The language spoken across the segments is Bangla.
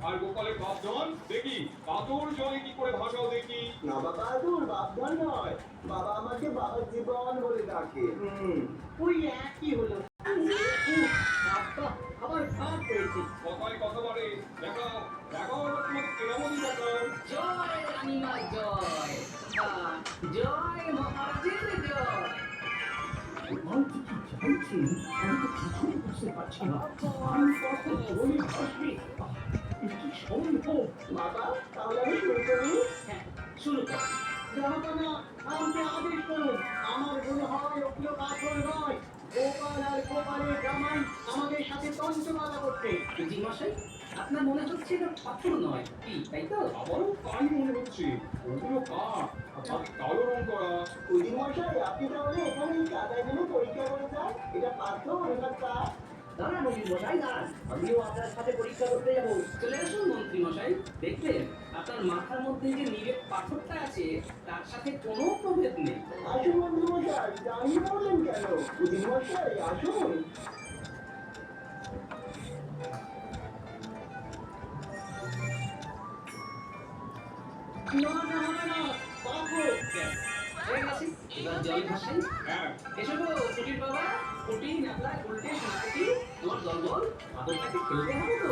আর গোপালের বাপধন দেখি কাতর জলে কি করে ভাসাও দেখি। না বাবা, তোর বাপধন নয়, বাবা আমাকে বাবার জীবন বলে ডাকে। ওই একই হলো। বাবা আবার খারাপ পেয়েছি। কথায় কথা বলে দেখাও দেখাও তোমাকে কেরামতি দেখাও। জয় রানীমা জয়, জয় মহারাজের জয়। গোপাল কি চাইছেন আমি তো কিছুই বুঝতে পারছি না। আমি কখন জলে ভাসবে, কি সম্ভব? বাবা তাহলে আমি শুরু করি। হ্যাঁ, শুরু কর। জাহাপনা, আমাকে আদেশ করুন। আমার মনে হয় ওগুলো পাথর নয়, গোপাল আর গোপালের জামাই আমাদের সাথে তন্ত্রমালা করতে। জি মশাই, আপনার মনে হচ্ছে এটা পাথর নয়, কি তাই তো? আমারও তাই মনে হচ্ছে, ওগুলো কাঠ, আর কালো রং করা। উজির মশাই, আপনি তাহলে এখানে এই কাদাগুলো পরীক্ষা করে যান, এটা পাথর না কাঠ। দাঁড়ান মন্ত্রী মশাই, দাঁড়ান, আমিও আপনার সাথে পরীক্ষা করতে যাবো। চলে আসুন মন্ত্রী মশাই, দেখবেন আপনার মাথার মধ্যে যে নিরেট পাথরটা আছে তার সাথে কোনো প্রভেদ নেই। আসুন মন্ত্রী মশাই, দাঁড়িয়ে পড়লেন কেন? উজির মশাই আসুন। না না হবে না, পাথর। হয়ে গেছে, এবার জল ভাসাই। হ্যাঁ এসো গো কুটির বাবা, কুটি নাকলা উল্টে সোনাকুটি, তোমার দলবল পাথরটাকে খেলতে হবে তো।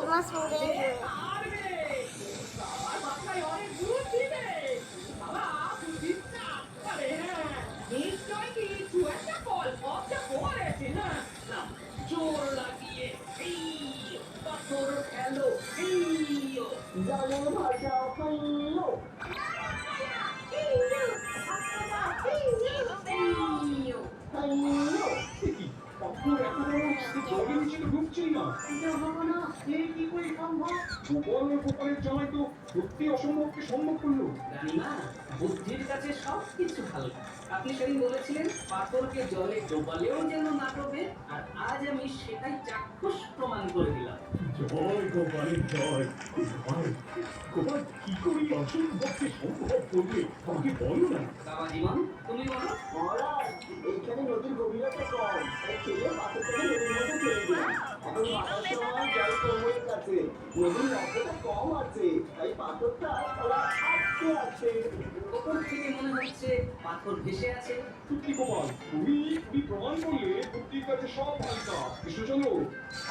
তোমার সুরে জোর লাগিয়ে এই পাথর খেলো, এই জলে ভাসা হইলো। হইলো। দেখি পাথর এত বড় জলের নিচে তো ঢুকছেই না। এটা হবে না, এ কি করে সম্ভব? গোপাল আর গোপালের জামাই তো সত্যি অসম্ভবকে সম্ভব করলো। রানীমা, বুদ্ধির কাছে সবকিছু ভালো। আপনি সেদিন বলেছিলেন পাথরকে জলে ডোবালেও যেন না ডোবে, আর আজ আমি সেটাই চাক্ষুষ প্রমাণ করে দিলাম। জয় গোপালের জয়। গোপাল গোপাল কি করে এই অসম্ভবকে সম্ভব করবে আমাকে বলো না। বাবা জীবন, তুমি বলো। মহারাজ, এইখানে নদীর গভীরতা কম, তাই ছেলে পাথরটাকে নদীর মধ্যে ফেলে দিন। এখন ভাটার সময় জল কোমরের কাছে, নদীর নৌকোটা কম আছে, তাই পাথরটা ওরা আটকে আছে। ওপর থেকে মনে হচ্ছে পাথর ভেসে আছে। সত্যি গোপাল, তুমি প্রমাণ করলে বুদ্ধির কাছে সব হালকা। কৃষ্ণচন্দ্র,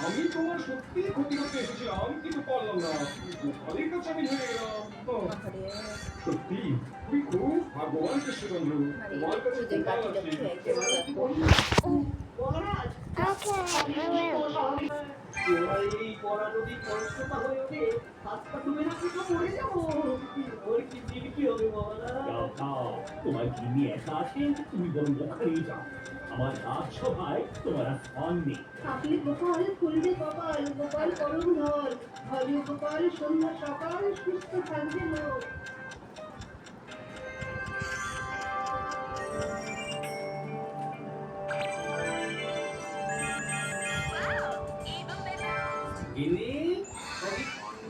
আমি তোমার সত্যি ক্ষতি করতে এসেছিলাম কিন্তু পারলাম না। গোপালের কাছে আমি হেরে গেলাম। সত্যি তুমি খুব ভাগ্যবান কৃষ্ণচন্দ্র, তোমার কাছে গোপাল আছে। মহারাজ, এবার এই পড়া নদী পরিষ্কার হয়ে ওঠে, হাত পা ডুবে না কোথাও পড়ে যাবো। ওর কি দিন কি হবে মহারাজ? যাও যাও, তোমার যিনি একা আছেন তুমি বরং ওখানেই যাও। আমার রাজসভায় তোমার আর স্থান নেই। আপনি গোপাল ফুলবে কপাল, গোপাল করুণ ধর, ভজ গোপাল সন্ধ্যা সকাল, সুস্থ থাকবে লোক। গিন্নি,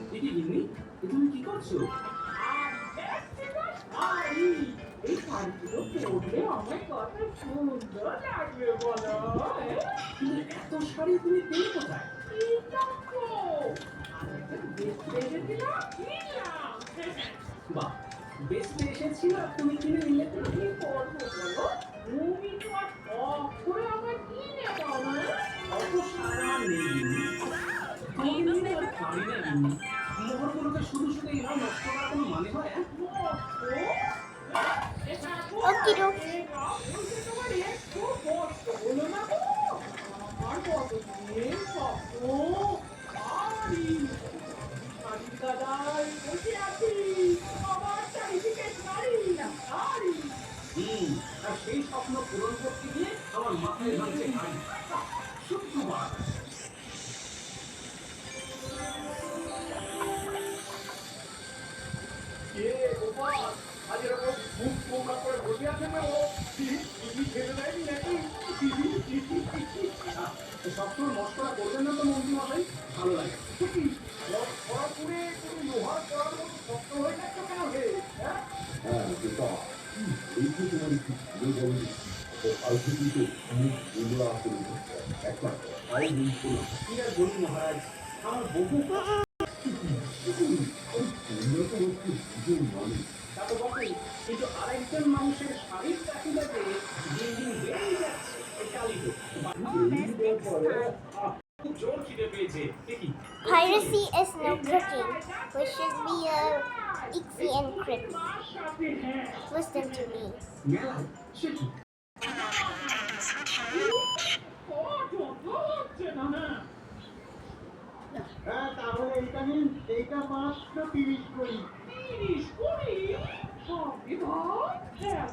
দিদি গিন্নি, তুমি কি করছো? এই শাড়িগুলো পরলে আমার কত সুন্দর লাগবে বলো। কিন্তু এত শাড়ি তুমি পেলে কোথায়? বাহ, বেচতে এসেছিল আর তুমি কিনে নিলে। কি করবো বলো, তুমি তো আর শখ করে আমার কিনে দাও না। অত সারা নেই গিন্নি। তোমাকে নিয়ে আর পারি না গিন্নি। মোহরগুলোকে শুধু শুধু এইভাবে নষ্ট করার কোনো মানে হয়? ওকে ডোক তোমার একটু কষ্ট হলো না গো? আমার কতদিন স্বপ্ন, বাড়ির গাদায় বসে আছি, আমার চারিদিকে গাড়ি গাড়ি। আর সেই স্বপ্ন পূরণ করতে গিয়ে আমার মাথায় ভাঙছে গাড়ি। শুক্রবার কে গোপাল, আজ এরকম মুখ কোমরা করে বসে আছে না? ও কি খেলে দেয়নি নাকি? সবসময় মশলা করবেন না তো মন্ত্রী মশাই, ভালো লাগে। করা করে তুমি লোহার করার মতো শক্ত হয়ে যাচ্ছ কেন হে? হ্যাঁ হ্যাঁ গোপাল, এই যে তোমার একটু ভালো বলো, গোপাল কাল থেকে তো অনেক গোলা করে একটা তাই বলছিল কি আর বলি মহারাজ, আমার বহু তা তো বটেই, কিন্তু আরেকজন মানুষের শারীরিক চাহিদাতে দিন দিন বেড়েই যাচ্ছে। এই কালিতে খুব জোর খিদে পেয়েছে। দেখি Piracy is no cooking. Wishes be a Ixie and Crit. Listen to me. মেলায় সে কি? হ্যাঁ তাহলে এইটা নিন, এইটা মাত্র 30 করি। 30 কোটি? সব বিভাগ এক